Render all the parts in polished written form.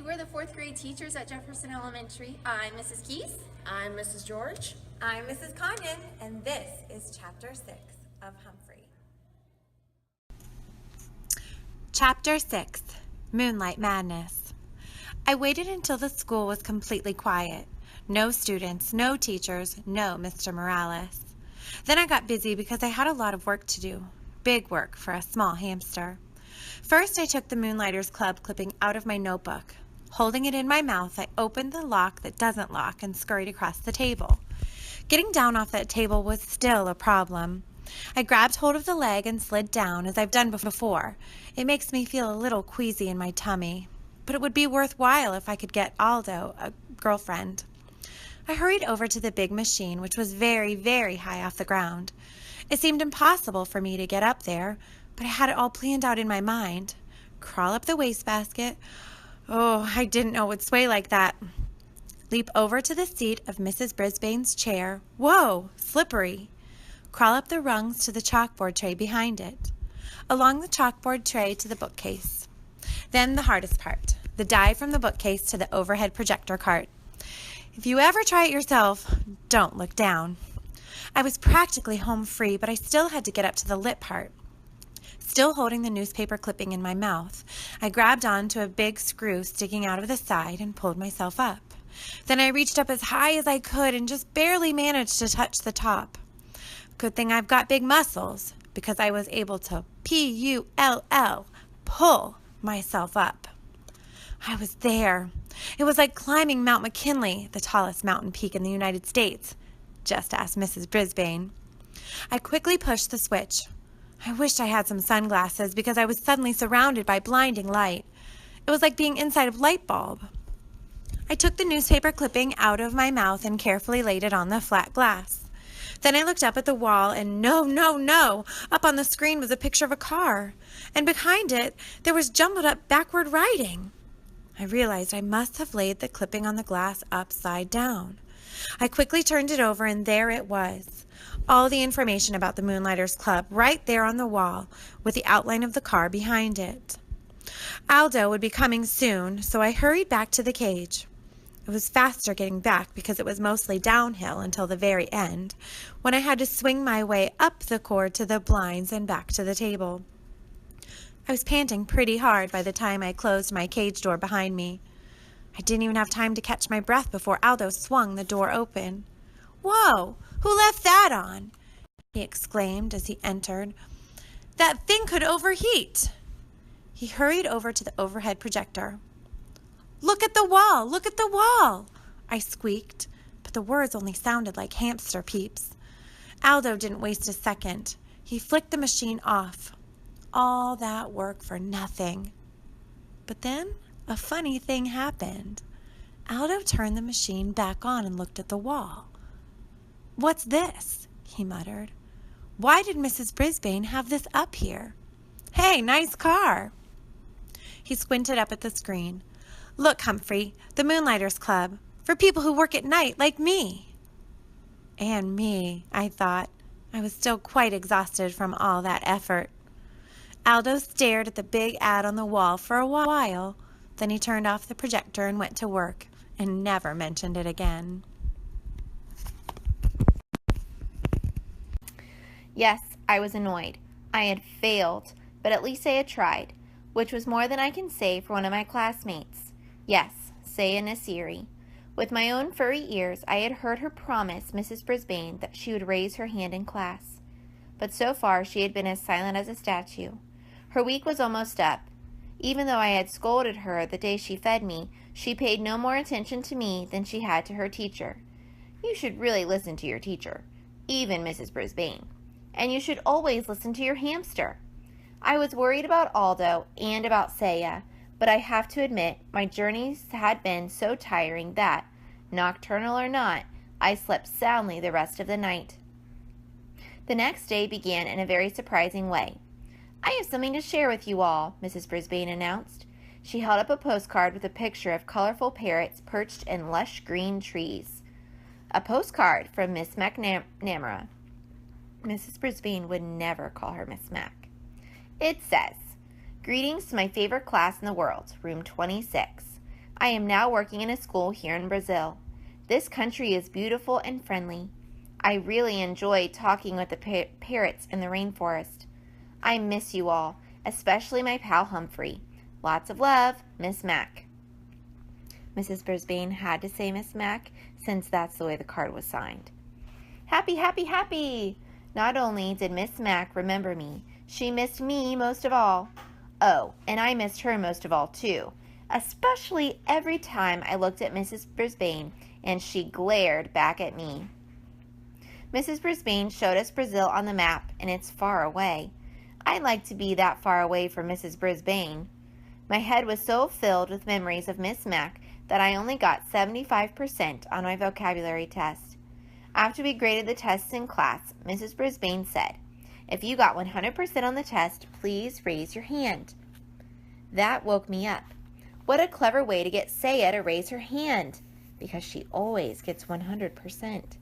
we're the 4th grade teachers at Jefferson Elementary. I'm Mrs. Keys. I'm Mrs. George. I'm Mrs. Conyon, and this is Chapter 6 of Humphrey. Chapter 6, Moonlight Madness. I waited until the school was completely quiet. No students, no teachers, no Mr. Morales. Then I got busy because I had a lot of work to do. Big work for a small hamster. First, I took the Moonlighters Club clipping out of my notebook. Holding it in my mouth, I opened the lock that doesn't lock and scurried across the table. Getting down off that table was still a problem. I grabbed hold of the leg and slid down, as I've done before. It makes me feel a little queasy in my tummy, but it would be worthwhile if I could get Aldo a girlfriend. I hurried over to the big machine, which was very, very high off the ground. It seemed impossible for me to get up there, but I had it all planned out in my mind. Crawl up the wastebasket. Oh, I didn't know it would sway like that. Leap over to the seat of Mrs. Brisbane's chair. Whoa, slippery. Crawl up the rungs to the chalkboard tray behind it. Along the chalkboard tray to the bookcase. Then the hardest part, the dive from the bookcase to the overhead projector cart. If you ever try it yourself, don't look down. I was practically home free, but I still had to get up to the lit part. Still holding the newspaper clipping in my mouth, I grabbed onto a big screw sticking out of the side and pulled myself up. Then I reached up as high as I could and just barely managed to touch the top. Good thing I've got big muscles, because I was able to P-U-L-L, pull myself up. I was there. It was like climbing Mount McKinley, the tallest mountain peak in the United States. Just ask Mrs. Brisbane. I quickly pushed the switch. I wished I had some sunglasses because I was suddenly surrounded by blinding light. It was like being inside a light bulb. I took the newspaper clipping out of my mouth and carefully laid it on the flat glass. Then I looked up at the wall and no! Up on the screen was a picture of a car. And behind it, there was jumbled up backward writing. I realized I must have laid the clipping on the glass upside down. I quickly turned it over and there it was. All the information about the Moonlighters Club right there on the wall with the outline of the car behind it. Aldo would be coming soon, so I hurried back to the cage. It was faster getting back because it was mostly downhill until the very end, when I had to swing my way up the cord to the blinds and back to the table. I was panting pretty hard by the time I closed my cage door behind me. I didn't even have time to catch my breath before Aldo swung the door open. "Whoa! Who left that on?" he exclaimed as he entered. "That thing could overheat." He hurried over to the overhead projector. "Look at the wall! Look at the wall!" I squeaked, but the words only sounded like hamster peeps. Aldo didn't waste a second. He flicked the machine off. All that work for nothing. But then a funny thing happened. Aldo turned the machine back on and looked at the wall. "What's this?" he muttered. "Why did Mrs. Brisbane have this up here? Hey, nice car." He squinted up at the screen. "Look, Humphrey, the Moonlighters Club, for people who work at night like me." And me, I thought. I was still quite exhausted from all that effort. Aldo stared at the big ad on the wall for a while. Then he turned off the projector and went to work and never mentioned it again. Yes, I was annoyed. I had failed, but at least I had tried, which was more than I can say for one of my classmates. Yes, say a Nasiri. With my own furry ears, I had heard her promise Mrs. Brisbane that she would raise her hand in class. But so far she had been as silent as a statue. Her week was almost up. Even though I had scolded her the day she fed me, she paid no more attention to me than she had to her teacher. You should really listen to your teacher, even Mrs. Brisbane. And you should always listen to your hamster. I was worried about Aldo and about Saya, but I have to admit my journeys had been so tiring that, nocturnal or not, I slept soundly the rest of the night. The next day began in a very surprising way. "I have something to share with you all," Mrs. Brisbane announced. She held up a postcard with a picture of colorful parrots perched in lush green trees. A postcard from Miss McNamara. Mrs. Brisbane would never call her Miss Mac. It says, "Greetings to my favorite class in the world, room 26. I am now working in a school here in Brazil. This country is beautiful and friendly. I really enjoy talking with the parrots in the rainforest. I miss you all, especially my pal Humphrey. Lots of love, Miss Mac. Mrs. Brisbane had to say Miss Mac since that's the way the card was signed. Happy, happy, happy! Not only did Miss Mac remember me, she missed me most of all. Oh, and I missed her most of all, too, especially every time I looked at Mrs. Brisbane and she glared back at me. Mrs. Brisbane showed us Brazil on the map, and it's far away. I'd like to be that far away from Mrs. Brisbane. My head was so filled with memories of Miss Mac that I only got 75% on my vocabulary test. After we graded the tests in class, Mrs. Brisbane said, "If you got 100% on the test, please raise your hand." That woke me up. What a clever way to get Saya to raise her hand, because she always gets 100%.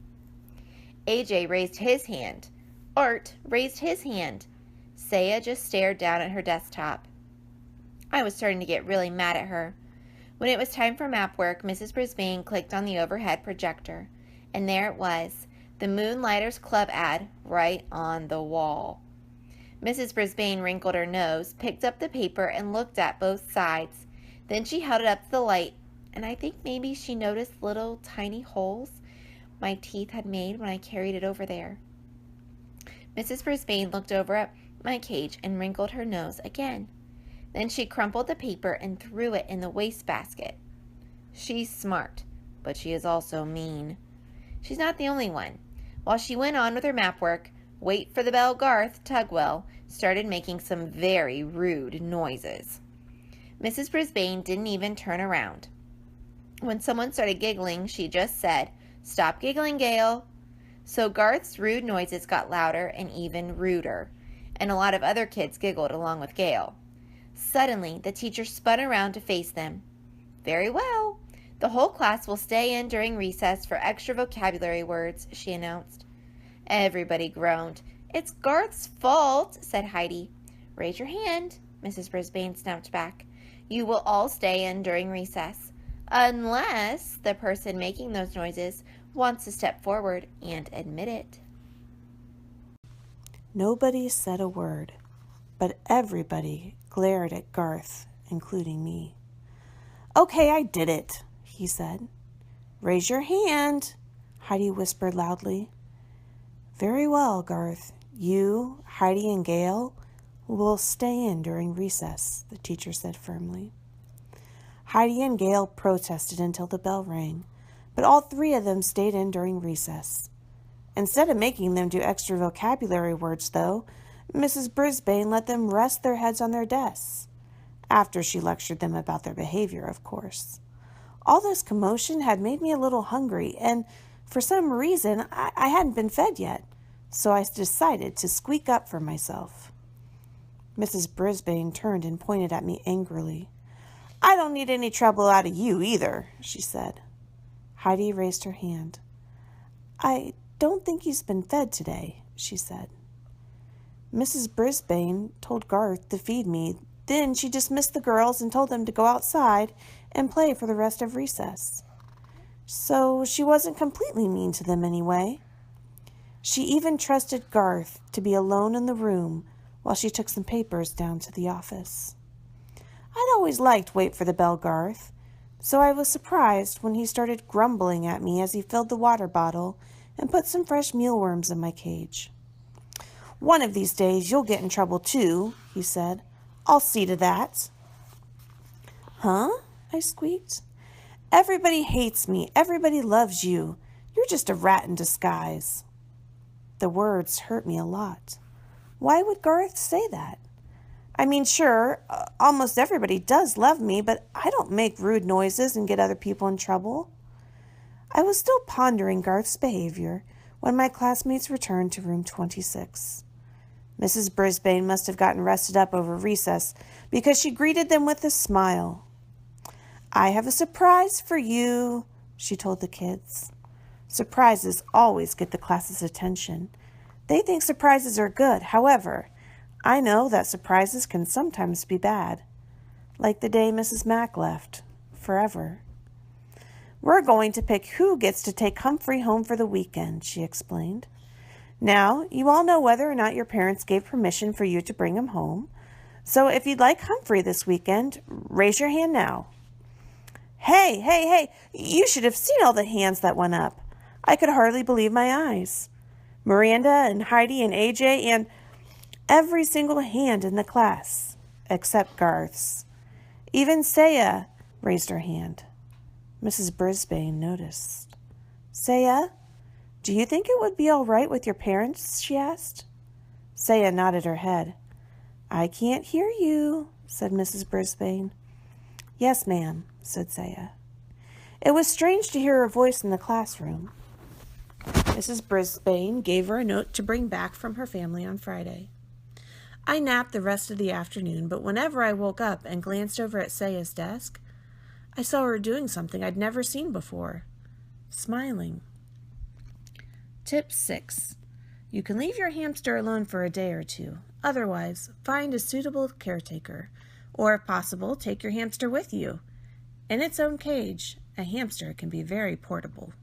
AJ raised his hand. Art raised his hand. Saya just stared down at her desktop. I was starting to get really mad at her. When it was time for map work, Mrs. Brisbane clicked on the overhead projector, and there it was, the Moonlighters Club ad right on the wall. Mrs. Brisbane wrinkled her nose, picked up the paper, and looked at both sides. Then she held it up to the light, and I think maybe she noticed little tiny holes my teeth had made when I carried it over there. Mrs. Brisbane looked over at my cage and wrinkled her nose again. Then she crumpled the paper and threw it in the wastebasket. She's smart, but she is also mean. She's not the only one. While she went on with her map work, Wait for the Bell Garth Tugwell started making some very rude noises. Mrs. Brisbane didn't even turn around. When someone started giggling, she just said, "Stop giggling, Gail." So Garth's rude noises got louder and even ruder, and a lot of other kids giggled along with Gail. Suddenly, the teacher spun around to face them. "Very well. The whole class will stay in during recess for extra vocabulary words," she announced. Everybody groaned. "It's Garth's fault," said Heidi. "Raise your hand," Mrs. Brisbane snapped back. "You will all stay in during recess, unless the person making those noises wants to step forward and admit it." Nobody said a word, but everybody glared at Garth, including me. "Okay, I did it," he said. "Raise your hand," Heidi whispered loudly. "Very well, Garth. You, Heidi, and Gail will stay in during recess," the teacher said firmly. Heidi and Gail protested until the bell rang, but all three of them stayed in during recess. Instead of making them do extra vocabulary words, though, Mrs. Brisbane let them rest their heads on their desks, after she lectured them about their behavior, of course. All this commotion had made me a little hungry, and for some reason I hadn't been fed yet, so I decided to squeak up for myself. Mrs. Brisbane turned and pointed at me angrily. "I don't need any trouble out of you either," she said. Heidi raised her hand. "I don't think he's been fed today," she said. Mrs. Brisbane told Garth to feed me. Then she dismissed the girls and told them to go outside and play for the rest of recess. So she wasn't completely mean to them anyway. She even trusted Garth to be alone in the room while she took some papers down to the office. I'd always liked Wait for the Bell Garth, so I was surprised when he started grumbling at me as he filled the water bottle and put some fresh mealworms in my cage. "One of these days you'll get in trouble too," he said. "I'll see to that." "Huh?" I squeaked. "Everybody hates me. Everybody loves you. You're just a rat in disguise." The words hurt me a lot. Why would Garth say that? I mean, sure, almost everybody does love me, but I don't make rude noises and get other people in trouble. I was still pondering Garth's behavior when my classmates returned to room 26. Mrs. Brisbane must have gotten rested up over recess because she greeted them with a smile. "I have a surprise for you," she told the kids. Surprises always get the class's attention. They think surprises are good. However, I know that surprises can sometimes be bad. Like the day Mrs. Mac left, forever. We're going to pick who gets to take Humphrey home for the weekend, she explained. Now, you all know whether or not your parents gave permission for you to bring him home. So if you'd like Humphrey this weekend, raise your hand now. Hey, you should have seen all the hands that went up. I could hardly believe my eyes. Miranda and Heidi and AJ and every single hand in the class, except Garth's. Even Saya raised her hand. Mrs. Brisbane noticed. Saya, do you think it would be all right with your parents? She asked. Saya nodded her head. I can't hear you, said Mrs. Brisbane. Yes, ma'am, said Saya. It was strange to hear her voice in the classroom. Mrs. Brisbane gave her a note to bring back from her family on Friday. I napped the rest of the afternoon, but whenever I woke up and glanced over at Saya's desk, I saw her doing something I'd never seen before, smiling. Tip 6. You can leave your hamster alone for a day or two. Otherwise, find a suitable caretaker, or if possible, take your hamster with you. In its own cage, a hamster can be very portable.